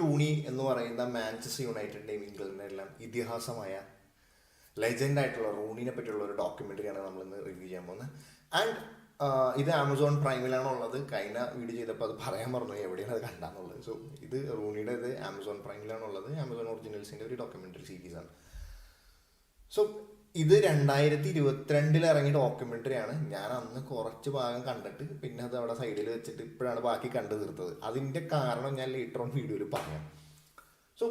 Rooney എന്ന് പറയുന്ന Manchester യുണൈറ്റഡിൻ്റെയും ഇംഗ്ലണ്ടിൻ്റെ എല്ലാം ഇതിഹാസമായ ലെജൻഡായിട്ടുള്ള റൂണിനെ പറ്റിയുള്ള ഒരു ഡോക്യുമെൻ്ററിയാണ് നമ്മളിന്ന് റിവ്യൂ ചെയ്യാൻ പോകുന്നത്. ആൻഡ് ഇത് ആമസോൺ പ്രൈമിലാണ് ഉള്ളത്. കഴിഞ്ഞ വീഡിയോ ചെയ്തപ്പോൾ അത് പറയാൻ പറഞ്ഞു എവിടെയാണ് അത് കണ്ടാന്നുള്ളത്. സോ ഇത് റൂണിയുടെ ഇത് ആമസോൺ പ്രൈമിലാണുള്ളത്. ആമസോൺ ഒറിജിനൽസിൻ്റെ ഒരു ഡോക്യുമെൻ്ററി സീരീസാണ്. സോ ഇത് 2022 ഇറങ്ങിയ ഡോക്യുമെൻ്ററിയാണ്. ഞാൻ അന്ന് കുറച്ച് ഭാഗം കണ്ടിട്ട് പിന്നെ അത് അവിടെ സൈഡിൽ വെച്ചിട്ട് ഇപ്പോഴാണ് ബാക്കി കണ്ടു തീർത്തത്. അതിൻ്റെ കാരണം ഞാൻ ലേറ്റർ ഓൺ വീഡിയോയിൽ പറയാം. സോ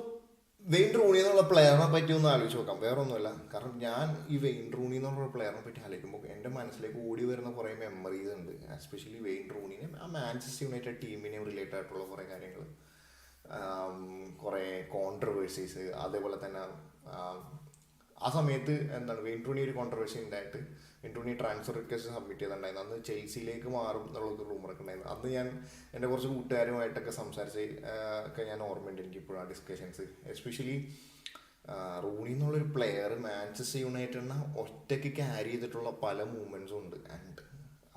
വെയിൻ റൂണി എന്നുള്ള പ്ലെയറിനെ പറ്റി ഒന്ന് ആലോചിച്ച് നോക്കാം. വേറെ ഒന്നുമല്ല, കാരണം ഞാൻ ഈ വെയിൻ റൂണി എന്നുള്ള പ്ലെയറിനെ പറ്റി ആലോചിക്കുമ്പോൾ എൻ്റെ മനസ്സിലേക്ക് ഓടി വരുന്ന കുറേ മെമ്മറീസ് ഉണ്ട്. എസ്പെഷ്യലി വെയിൻ റൂണിനെയും ആ മാഞ്ചസ്റ്റർ യുണൈറ്റഡ് ടീമിനെയും റിലേറ്റഡ് ആയിട്ടുള്ള കുറേ കാര്യങ്ങൾ, കുറേ കോൺട്രവേഴ്സീസ്. അതേപോലെ തന്നെ ആ സമയത്ത് എന്താണ് വെയിൻ റൂണി ഒരു കോൺട്രവേഴ്സി ഉണ്ടായിട്ട് Wayne Rooney transfer request submit ചെയ്തിട്ടുണ്ടായിരുന്നു. അന്ന് ചെൽസിയിലേക്ക് മാറും എന്നുള്ളൊരു റൂമറൊക്കെ ഉണ്ടായിരുന്നു. അന്ന് ഞാൻ എൻ്റെ കുറച്ച് കൂട്ടുകാരുമായിട്ടൊക്കെ സംസാരിച്ച് ഒക്കെ ഞാൻ ഓർമ്മയുണ്ട് എനിക്കിപ്പോഴും ആ ഡിസ്കഷൻസ്. എസ്പെഷ്യലി റൂണി എന്നുള്ളൊരു പ്ലെയർ മാഞ്ചസ്റ്റർ യുണൈറ്റഡിനെ ഒറ്റയ്ക്ക് ക്യാരി ചെയ്തിട്ടുള്ള പല മൂവ്മെൻറ്റ്സും ഉണ്ട്. ആൻഡ്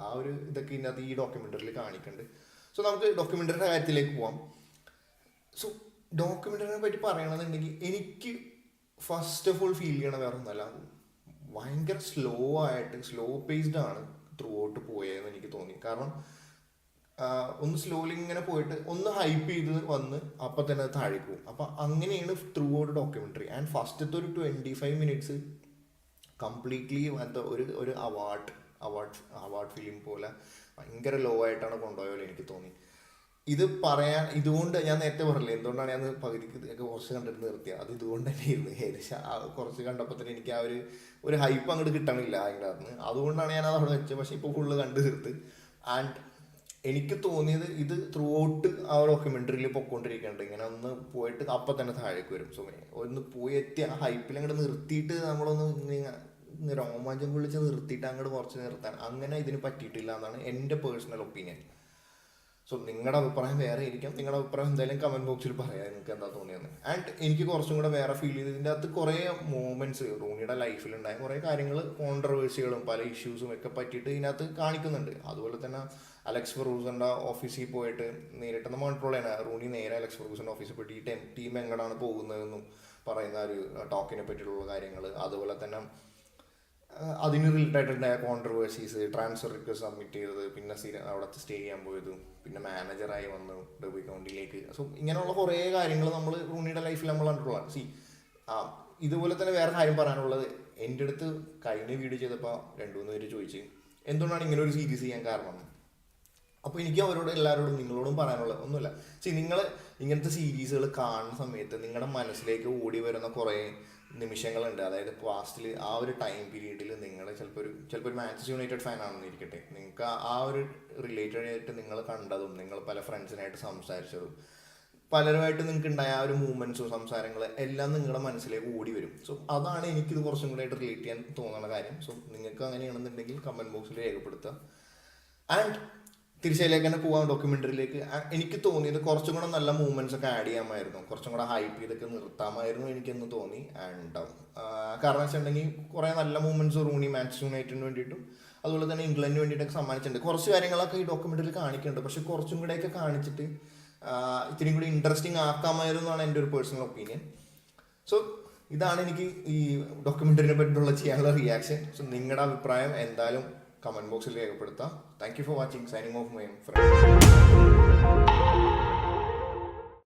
ആ ഒരു ഇതൊക്കെ ഇതിനകത്ത് ഈ ഡോക്യുമെൻ്ററിയിൽ കാണിക്കുന്നുണ്ട്. സോ നമുക്ക് ഡോക്യുമെൻ്ററിയുടെ കാര്യത്തിലേക്ക് പോവാം. സോ ഡോക്യുമെൻ്ററിനെ പറ്റി പറയണമെന്നുണ്ടെങ്കിൽ എനിക്ക് ഫസ്റ്റ് ഓഫ് ഓൾ ഫീൽ ചെയ്യണ വേറെ ഒന്നല്ല, ഭയങ്കര സ്ലോ പേസ്ഡ് ആണ് ത്രൂ ഔട്ട് പോയതെന്ന് എനിക്ക് തോന്നി. കാരണം ഒന്ന് സ്ലോലി ഇങ്ങനെ പോയിട്ട് ഒന്ന് ഹൈപ്പ് ചെയ്ത് വന്ന് അപ്പം തന്നെ അത് താഴേക്ക് പോകും. അപ്പം അങ്ങനെയാണ് ത്രൂ ഔട്ട് ഡോക്യുമെൻ്ററി. ആൻഡ് ഫസ്റ്റത്തെ ഒരു 25 മിനിറ്റ്സ് കംപ്ലീറ്റ്ലി എന്താ ഒരു അവാർഡ് ഫിലിം പോലെ ഭയങ്കര ലോ ആയിട്ടാണ് കൊണ്ടുപോയ പോലെ എനിക്ക് തോന്നി. ഇതുകൊണ്ട് ഞാൻ നേരത്തെ പറഞ്ഞില്ലേ എന്തുകൊണ്ടാണ് ഞാൻ പകുതിക്ക് കുറച്ച് കണ്ടിട്ട് നിർത്തിയത്. അത് ഇതുകൊണ്ട് തന്നെ ഇരുന്ന് ഏകദേശം കുറച്ച് കണ്ടപ്പോൾ തന്നെ എനിക്ക് ആ ഒരു ഹൈപ്പ് അങ്ങോട്ട് കിട്ടണില്ല അതിൻ്റെ അകത്ത്. അതുകൊണ്ടാണ് ഞാൻ അത് അവിടെ വെച്ചത്. പക്ഷേ ഇപ്പോൾ ഫുള്ള് കണ്ട് തീർത്ത്. ആൻഡ് എനിക്ക് തോന്നിയത് ഇത് ത്രൂ ഔട്ട് ആ ഡോക്യുമെൻ്ററിയിൽ പൊയ്ക്കൊണ്ടിരിക്കുന്നുണ്ട്. ഇങ്ങനെ ഒന്ന് പോയിട്ട് അപ്പം തന്നെ താഴേക്ക് വരും. സോ ഒന്ന് പോയി എത്തി ആ ഹൈപ്പിൽ അങ്ങോട്ട് നിർത്തിയിട്ട് നമ്മളൊന്ന് രോമാഞ്ചം വിളിച്ച് നിർത്തിയിട്ട് അങ്ങോട്ട് കുറച്ച് നിർത്താൻ അങ്ങനെ ഇതിന് പറ്റിയിട്ടില്ല എന്നാണ് എൻ്റെ പേഴ്സണൽ ഒപ്പീനിയൻ. സോ നിങ്ങളുടെ അഭിപ്രായം വേറെ ആയിരിക്കാം. നിങ്ങളുടെ അഭിപ്രായം എന്തായാലും കമൻറ്റ് ബോക്സിൽ പറയാം നിങ്ങൾക്ക് എന്താ തോന്നിയെന്ന്. ആൻഡ് എനിക്ക് കുറച്ചും കൂടെ വേറെ ഫീൽ ചെയ്ത് ഇതിൻ്റെ അകത്ത് കുറേ മൂമെൻറ്റ്സ് റൂണിയുടെ ലൈഫിലുണ്ടായ കുറേ കാര്യങ്ങൾ, കോൺട്രവേഴ്സികളും പല ഇഷ്യൂസും ഒക്കെ പറ്റിയിട്ട് ഇതിനകത്ത് കാണിക്കുന്നുണ്ട്. അതുപോലെ തന്നെ അലക്സ് ഫെർഗൂസൻ്റെ ഓഫീസിൽ പോയിട്ട് നേരിട്ട് കൺട്രോൾ ചെയ്യണം. റൂണി നേരെ അലക്സ് ഫെർഗൂസൻ്റെ ഓഫീസിൽ പോയിട്ട് ഈ ടീം എങ്ങനെയാണ് പോകുന്നതെന്നും പറയുന്ന ഒരു ടോക്കിനെ പറ്റിയിട്ടുള്ള കാര്യങ്ങൾ. അതുപോലെ തന്നെ അതിന് റിലേറ്റഡ് ആയിട്ടുണ്ടായ കോൺട്രവേഴ്സീസ്, ട്രാൻസ്ഫർ റിക്വസ്റ്റ് സബ്മിറ്റ് ചെയ്തത്, പിന്നെ അവിടെ സ്റ്റേ ചെയ്യാൻ പോയതും, പിന്നെ മാനേജറായി വന്നു ഡെർബി കൗണ്ടിയിലേക്ക്. സോ ഇങ്ങനെയുള്ള കുറേ കാര്യങ്ങൾ നമ്മൾ റൂണിയുടെ ലൈഫിൽ നമ്മൾ കണ്ടിട്ടുള്ളതാണ്. ഇതുപോലെ തന്നെ വേറെ കാര്യം പറയാനുള്ളത്, എൻ്റെ അടുത്ത് കഴിഞ്ഞ വീഡിയോ ചെയ്തപ്പോൾ 2-3 പേര് ചോദിച്ച് എന്തുകൊണ്ടാണ് ഇങ്ങനെ ഒരു സീരീസ് ചെയ്യാൻ കാരണം. അപ്പോൾ എനിക്ക് അവരോട് എല്ലാവരോടും നിങ്ങളോടും പറയാനുള്ളത് ഒന്നുമില്ല. നിങ്ങൾ ഇങ്ങനത്തെ സീരീസുകൾ കാണുന്ന സമയത്ത് നിങ്ങളുടെ മനസ്സിലേക്ക് ഓടി വരുന്ന കുറേ നിമിഷങ്ങളുണ്ട്. അതായത് പാസ്റ്റിൽ ആ ഒരു ടൈം പീരീഡിൽ നിങ്ങൾ ചിലപ്പോൾ ഒരു മാഞ്ചസ്റ്റർ യുണൈറ്റഡ് ഫാൻ ആണെന്ന് ഇരിക്കട്ടെ, നിങ്ങൾക്ക് ആ ഒരു റിലേറ്റഡ് ആയിട്ട് നിങ്ങൾ കണ്ടതും നിങ്ങൾ പല ഫ്രണ്ട്സിനായിട്ട് സംസാരിച്ചതും പലരുമായിട്ട് നിങ്ങൾക്ക് ഉണ്ടായ ആ ഒരു മൂവ്മെൻറ്റ്സും സംസാരങ്ങൾ എല്ലാം നിങ്ങളുടെ മനസ്സിലേക്ക് ഓടി വരും. സോ അതാണ് എനിക്കിത് കുറച്ചും കൂടെ ആയിട്ട് റിലേറ്റ് ചെയ്യാൻ തോന്നുന്ന കാര്യം. സോ നിങ്ങൾക്ക് അങ്ങനെയാണെന്നുണ്ടെങ്കിൽ കമൻറ്റ് ബോക്സിൽ രേഖപ്പെടുത്തുക. ആൻഡ് തിരിച്ചതിലേക്ക് തന്നെ പോകാം ഡോക്യുമെൻ്ററിയിലേക്ക്. എനിക്ക് തോന്നിയത് കുറച്ചും കൂടെ നല്ല മൂവ്മെൻറ്റ്സ് ഒക്കെ ആഡ് ചെയ്യാമായിരുന്നു, കുറച്ചും കൂടെ ഹൈപ്പ് ചെയ്തൊക്കെ നിർത്താമായിരുന്നു എനിക്കെന്ന് തോന്നി. ആൻഡ് കാരണം വെച്ചിട്ടുണ്ടെങ്കിൽ കുറേ നല്ല മൂവ്മെൻറ്റ്സ് റൂണി മാഞ്ചസ്റ്റർ യുണൈറ്റഡിന് വേണ്ടിയിട്ടും അതുപോലെ തന്നെ ഇംഗ്ലണ്ടിന് വേണ്ടിയിട്ടൊക്കെ സമ്മാനിച്ചിട്ടുണ്ട്. കുറച്ച് കാര്യങ്ങളൊക്കെ ഈ ഡോക്യുമെൻ്ററിയിൽ കാണിക്കുന്നുണ്ട്. പക്ഷെ കുറച്ചും കൂടെയൊക്കെ കാണിച്ചിട്ട് ഇത്തിരി കൂടി ഇൻട്രസ്റ്റിംഗ് ആക്കാമായിരുന്നു എന്നാണ് എൻ്റെ ഒരു പേഴ്സണൽ ഒപ്പീനിയൻ. സോ ഇതാണ് എനിക്ക് ഈ ഡോക്യുമെൻ്ററിനെ പറ്റിയുള്ള ചെയ്യാനുള്ള റിയാക്ഷൻ. സോ നിങ്ങളുടെ അഭിപ്രായം എന്തായാലും കമൻറ്റ് ബോക്സിൽ രേഖപ്പെടുത്താം. Thank you for watching. Signing off my friend.